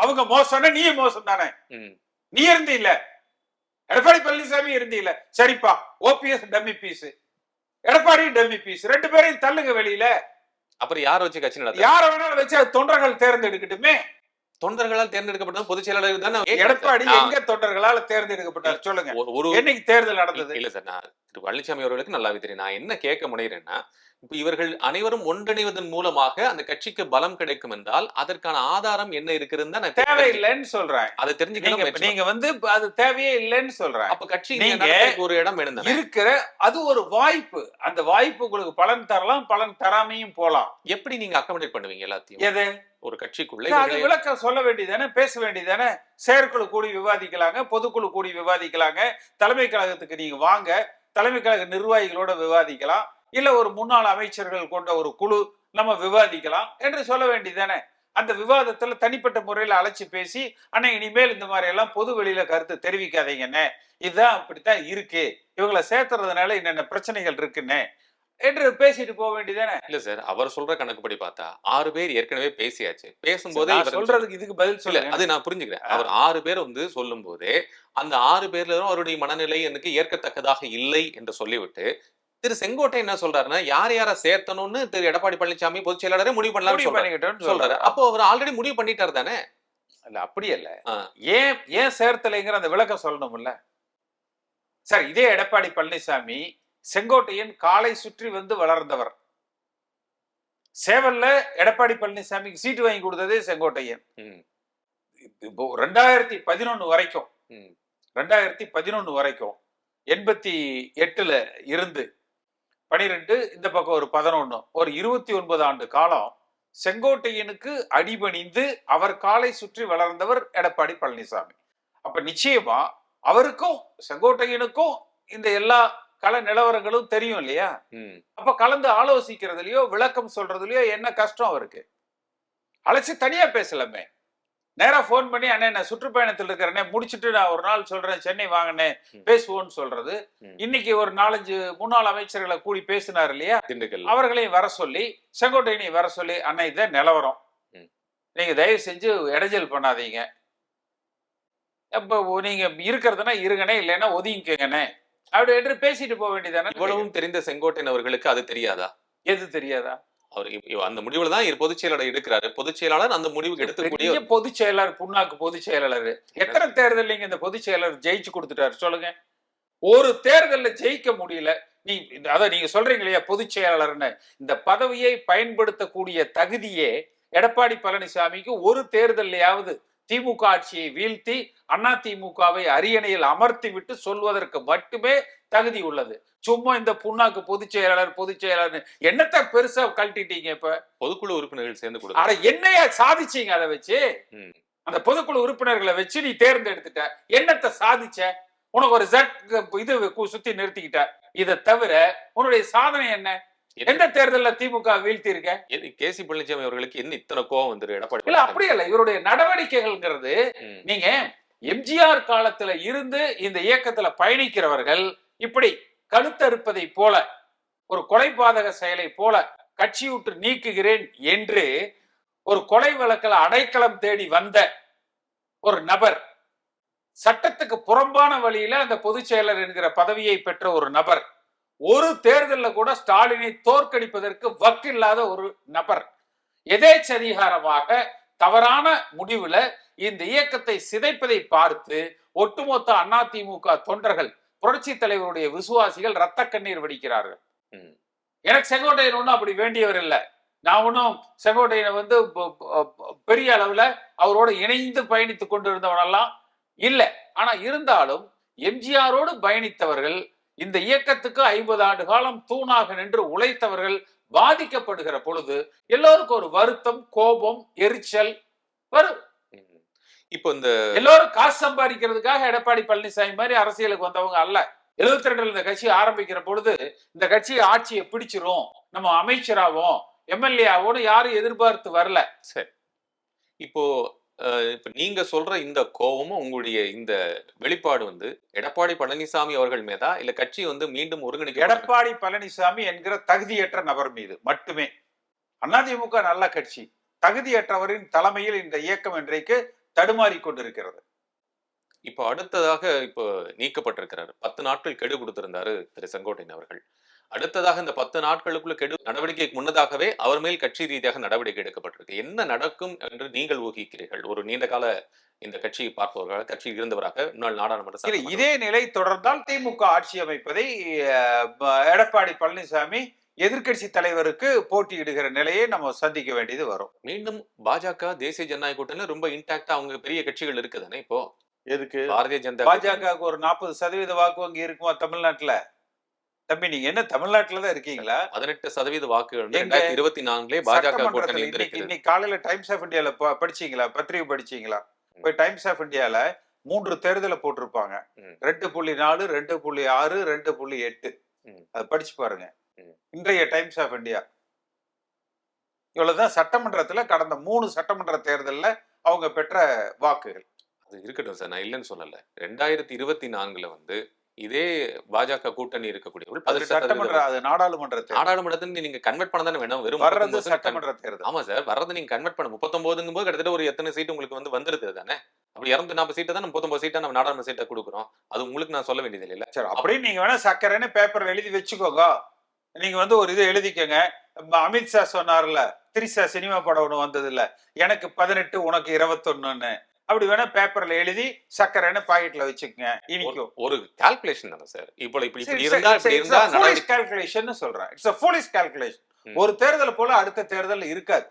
அவங்க மோசம்னா நீயும் மோசம் தானே. நீ இருந்தீல்ல, எடப்பாடி பழனிசாமி இருந்தீல்ல. சரிப்பா, OPS dummy piece, Edappadi dummy piece, 2 பேரையும் தள்ளுங்க வெளியில. அப்புறம் யார வச்சு கட்சி நடத்த? யார வேணாலும் வச்சு தொண்டர்கள் தேர்ந்தெடுக்கட்டுமே. தொண்டர்களால் தேர்ந்தெடுக்கப்பட்ட பொதுச் செயலாளர் தானே. எடப்பாடி எங்க தொண்டர்களால் தேர்ந்தெடுக்கப்பட்டார் சொல்லுங்க. என்னைக்கு தேர்தல் நடந்தது? இல்ல சார், நான் திரு பழனிசாமி அவர்களுக்கு நல்லாவே தெரியும். நான் என்ன கேட்க முனைகிறேன்னா, இப்ப இவர்கள் அனைவரும் ஒன்றிணைவதன் மூலமாக அந்த கட்சிக்கு பலம் கிடைக்கும் என்றால் அதற்கான ஆதாரம் என்ன இருக்குன்னு தான் நான் தேவையில்லைன்னு சொல்றேன். அதை தெரிஞ்சுக்கணும். நீங்க வந்து அது தேவையே இல்லைன்னு சொல்றேன். அப்ப கட்சி ஒரு இடம் வேணும் இருக்கிற, அது ஒரு வாய்ப்பு. அந்த வாய்ப்பு உங்களுக்கு பலன் தரலாம், பலன் தராமையும் போலாம். எப்படி நீங்க அக்காமடேட் பண்ணுவீங்க எல்லாத்தையும்? எது ஒரு கட்சிக்குள்ள விளக்கம் சொல்ல வேண்டியதானே, பேச வேண்டியதானே. செயற்குழு கூடி விவாதிக்கலாங்க, பொதுக்குழு கூடி விவாதிக்கலாங்க, தலைமை கழகத்துக்கு நீங்க வாங்க, தலைமை கழக நிர்வாகிகளோட விவாதிக்கலாம், இல்ல ஒரு முன்னாள் அமைச்சர்கள் கொண்ட ஒரு குழு நம்ம விவாதிக்கலாம் என்று சொல்ல வேண்டியதானே. அந்த விவாதத்துல தனிப்பட்ட முறையில அழைச்சி பேசி, அண்ணா இனிமேல் இந்த மாதிரி எல்லாம் பொது வெளியில கருத்து தெரிவிக்காதீங்கன்னு, இதுதான் அப்படித்தான் இருக்கு, இவங்களை சேர்த்துறதுனால என்னென்ன பிரச்சனைகள் இருக்குன்னு என்று பேசிட்டு போக வேண்டியதானே. இல்ல சார், அவர் சொல்ற கணக்குப்படி பார்த்தா 6 பேர் ஏற்கனவே பேசியாச்சு. பேசும்போதே சொல்றதுக்கு இதுக்கு பதில் சொல்ல, அது நான் புரிஞ்சுக்கிறேன். அவர் 6 பேர் வந்து சொல்லும் போதே அந்த 6 பேர்ல அவருடைய மனநிலை எனக்கு ஏற்கத்தக்கதாக இல்லை என்று சொல்லிவிட்டு திரு செங்கோட்டை என்ன சொல்றாருன்னா, யார் யாரை சேர்த்தணும்னு திரு எடப்பாடி பழனிசாமி பொதுச் செயலாளரே முடிவு பண்ணலாம்னு சொல்றாரு. அப்போ அவர் ஆல்ரெடி முடிவு பண்ணிட்டாரு தானே. இல்ல அப்படி இல்ல, ஏன் சேர்த்தலைங்கிற அந்த விளக்கம் சொல்லணும்ல. சார், இதே எடப்பாடி பழனிசாமி செங்கோட்டையன் காலை சுற்றி வந்து வளர்ந்தவர். சேவல்ல எடப்பாடி பழனிசாமிக்கு சீட்டு வாங்கி கொடுத்ததே செங்கோட்டையன். இப்போ 2011 வரைக்கும் 88ல இருந்து 12, இந்த பக்கம் ஒரு 11, ஒரு 29 ஆண்டு காலம் செங்கோட்டையனுக்கு அடிபணிந்து அவர் காலை சுற்றி வளர்ந்தவர் எடப்பாடி பழனிசாமி. அப்ப நிச்சயமா அவருக்கும் செங்கோட்டையனுக்கும் இந்த எல்லா கள நிலவரங்களும் தெரியும் இல்லையா. அப்ப கலந்து ஆலோசிக்கிறதுலயோ விளக்கம் சொல்றதுலயோ என்ன கஷ்டம் அவருக்கு? அழைச்சு தனியா பேசலாமே. நேரா போன் பண்ணி, அண்ணே நான் சுற்றுப்பயணத்தில் இருக்கிறேனே, முடிச்சுட்டு நான் ஒரு நாள் சொல்றேன், சென்னை வாங்கினே பேசுவோன்னு சொல்றது. இன்னைக்கு ஒரு 4-5 முன்னாள் அமைச்சர்களை கூடி பேசினார் இல்லையா, அவர்களையும் வர சொல்லி, செங்கோட்டையனையும் வர சொல்லி, அண்ணா இதான் நிலவரம், நீங்க தயவு செஞ்சு இடைஞ்சல் பண்ணாதீங்க, அப்ப நீங்க இருக்கிறதுனா இருங்கனே, இல்லைன்னா ஒதுங்கிக்கங்கண்ணே அப்படி என்று பேசிட்டு போக வேண்டியதானே. இவ்வளவும் தெரிந்த செங்கோட்டையன் அவர்களுக்கு அது தெரியாதா? எது தெரியாதா? அவர் அந்த முடிவுல தான் பொதுச் செயலாளர் எடுக்கிறாரு. பொதுச் செயலாளர் அந்த முடிவுக்கு எடுக்கக்கூடிய பொதுச் செயலாளர், புண்ணாக்கு பொதுச் செயலாளர். எத்தனை தேர்தல் நீங்க இந்த பொதுச் செயலாளர் ஜெயிச்சு கொடுத்துட்டாரு சொல்லுங்க. ஒரு தேர்தல்ல ஜெயிக்க முடியல. நீங்க சொல்றீங்க இல்லையா பொதுச் செயலாளர்னு, இந்த பதவியை பயன்படுத்தக்கூடிய தகுதியே எடப்பாடி பழனிசாமிக்கு ஒரு தேர்தலையாவது திமுக ஆட்சியை வீழ்த்தி அதிமுகவை அரியணையில் அமர்த்தி விட்டு சொல்வதற்கு மட்டுமே தகுதி உள்ளது. சும்மா இந்த புண்ணாக்கு பொதுச் செயலாளர் என்னத்தை பெருசா கழட்டிட்டீங்க? இப்ப பொதுக்குழு உறுப்பினர்கள் சேர்ந்து கொடுத்தாங்க. என்னையா சாதிச்சீங்க? அதை வச்சு அந்த பொதுக்குழு உறுப்பினர்களை வச்சு நீ தேர்ந்தெடுத்துட்ட, என்னத்தை சாதிச்ச? உனக்கு ஒரு இது சுத்தி நிறுத்திக்கிட்ட. இதை தவிர உன்னுடைய சாதனை என்ன? எந்த தேர்தல்ல திமுக வீழ்த்தி இருக்க? கேசி பழனிசாமி அவர்களுக்கு என்ன இத்தனை கோவம் வந்துரு எடப்பாடி? இல்ல அப்படி இல்ல, இவருடைய நடவடிக்கைகள்ங்கிறது, நீங்க எம்ஜிஆர் காலத்துல இருந்து இந்த இயக்கத்துல பயணிக்கிறவர்கள் இப்படி கழுத்தறுப்பதை போல, ஒரு கொலைபாதக செயலை போல கட்சி விட்டு நீக்குகிறேன் என்று ஒரு கொலை வழக்கில் அடைக்கலம் தேடி வந்த ஒரு நபர், சட்டத்துக்கு புறம்பான வழியில அந்த பொதுச் செயலர் என்கிற பதவியை பெற்ற ஒரு நபர், ஒரு தேர்தலில் கூட ஸ்டாலினை தோற்கடிப்பதற்கு வக்கில்லாத ஒரு நபர், எதேச்சதிகாரமாக தவறான முடிவுல இந்த இயக்கத்தை சிதைப்பதை பார்த்து ஒட்டுமொத்த அதிமுக தொண்டர்கள், புரட்சி தலைவருடைய விசுவாசிகள் ரத்த கண்ணீர் வடிக்கிறார்கள். எனக்கு செங்கோட்டையன் ஒன்றும் அப்படி வேண்டியவர் இல்லை. நான் ஒன்றும் செங்கோட்டையனை வந்து பெரிய அளவுல அவரோட இணைந்து பயணித்துக் கொண்டிருந்தவனெல்லாம் இல்லை. ஆனா இருந்தாலும் எம்ஜிஆரோடு பயணித்தவர்கள், இந்த இயக்கத்துக்கு 50 ஆண்டு காலம் தூணாக நின்று உழைத்தவர்கள் பாதிக்கப்படுகிற பொழுது எல்லோருக்கும் ஒரு வருத்தம், கோபம், எரிச்சல் வரும். இப்போ இந்த எல்லாரும் காசு சம்பாதிக்கிறதுக்காக எடப்பாடி பழனிசாமி மாதிரி அரசியலுக்கு வந்தவங்க அல்ல. 72 இந்த கட்சி ஆரம்பிக்கிற பொழுது இந்த கட்சி ஆட்சியை பிடிச்சிரும், நம்ம அமைச்சராகவும் எம்எல்ஏ ஆவோன்னு யாரும் எதிர்பார்த்து வரல. சரி, இப்போ நீங்க சொல்ற இந்த கோபமும் உங்களுடைய இந்த வெளிப்பாடு வந்து எடப்பாடி பழனிசாமி அவர்கள் மீதா, இல்ல கட்சி வந்து மீண்டும் ஒருங்கிணைக்க எடப்பாடி பழனிசாமி என்கிற தகுதியற்ற நபர் மீது மட்டுமே. அதிமுக நல்ல கட்சி, தகுதியற்றவரின் தலைமையில் இந்த இயக்கம் இன்றைக்கு தடுமாறி கொண்டிருக்கிறது. இப்போ அடுத்ததாக இப்போ நீக்கப்பட்டிருக்கிறார். 10 நாட்கள் கெடு கொடுத்திருந்தாரு திரு செங்கோட்டையன் அவர்கள். அடுத்ததாக இந்த 10 நாட்களுக்குள்ள கெடு நடவடிக்கைக்கு முன்னதாகவே அவர் மேல் கட்சி ரீதியாக நடவடிக்கை எடுக்கப்பட்டிருக்கு. என்ன நடக்கும் என்று நீங்கள் ஊகிக்கிறீர்கள்? ஒரு நீண்ட கால இந்த கட்சியை பார்ப்பவர்களாக, கட்சியில் இருந்தவராக, முன்னாள் நாடாளுமன்ற இல்ல, சட்டமன்ற இதே நிலை தொடர்ந்தால் திமுக ஆட்சி அமைப்பதை எடப்பாடி பழனிசாமி எதிர்க்கட்சி தலைவருக்கு போட்டியிடுகிற நிலையை நம்ம சந்திக்க வேண்டியது வரும். மீண்டும் பாஜக, தேசிய ஜனநாயக கூட்டணியில ரொம்ப இன்டாக்டா அவங்க பெரிய கட்சிகள் இருக்குதானே இப்போ? எதுக்கு பாரதிய ஜனதா கூட்டணி. பாஜகவுக்கு ஒரு 40% வாக்கு வங்கி இருக்குமா தமிழ்நாட்டுல? தம்பி, நீங்க என்ன தமிழ்நாட்டுல தான் இருக்கீங்களா? 18% வாக்குகள் வந்து எங்க? 2024 பாஜக சட்டமன்றத்துல கூட்டணி இன்னைக்கு இருந்திருக்குது. இன்னைக்கு காலையில டைம்ஸ் ஆஃப் இந்தியால படிச்சீங்களா? பத்திரிகை படிச்சீங்களா? போய் டைம்ஸ் ஆஃப் இந்தியால 3 தேர்தலை போட்டிருப்பாங்க. ம். 2.4, 2.6, 2.8. ம். அது படிச்சு பாருங்க. ம். இன்றைய டைம்ஸ் ஆஃப் இந்தியா. இவ்வளவுதான் சட்டமன்றத்துல கடந்த 3 சட்டமன்ற தேர்தல்ல அவங்க பெற்ற வாக்குகள். அது இருக்கட்டும் சார், நான் இல்லைன்னு சொல்லல. 2024 வந்து இதே பாஜக கூட்டணி இருக்கக்கூடியவர்கள் அது 18% சட்டமன்ற, அது நாடாளுமன்ற தேர்தல். நாடாளுமன்றத்தில் நீங்க கன்வெர்ட் பண்ண தானே வேணும். வெறும் வர்றது 39 சட்டமன்ற தேர்தல். ஆமா சார், வர்றது நீங்க கன்வெர்ட் பண்ண 39ங்கும் போது கிட்டத்தட்ட ஒரு எத்தனை சீட் உங்களுக்கு வந்து வந்துருது தானே? அப்படி 240 சீட்டை தான் 39 சீட்டா நம்ம நாடாளுமன்ற சீட்டை கொடுக்குறோம். அது உங்களுக்கு நான் சொல்ல வேண்டியது இல்ல. சரி, அப்படின்னு நீங்க வேணா சக்கரைன்னு பேப்பர்ல எழுதி வச்சுக்கோங்க. நீங்க வந்து ஒரு இது எழுதிக்கங்க. அமித்ஷா சொன்னார்ல, திரிஷா சினிமா படம் ஒண்ணு வந்தது இல்ல, எனக்கு 18 உனக்கு 21ன்னு. அப்படி வேணா பேப்பர்ல எழுதி சக்கரைன்னு பாக்கெட்ல வச்சுக்கங்க, இனிக்கும். ஒரு கால்குலேஷன் தானே சார். இப்படி சரி, இருந்தா இப்படி இருந்தா foolish calculation சொல்றேன். It's a foolish calculation. ம். ஒரு தேர்தல் போல அடுத்த தேர்தல் இருக்காது.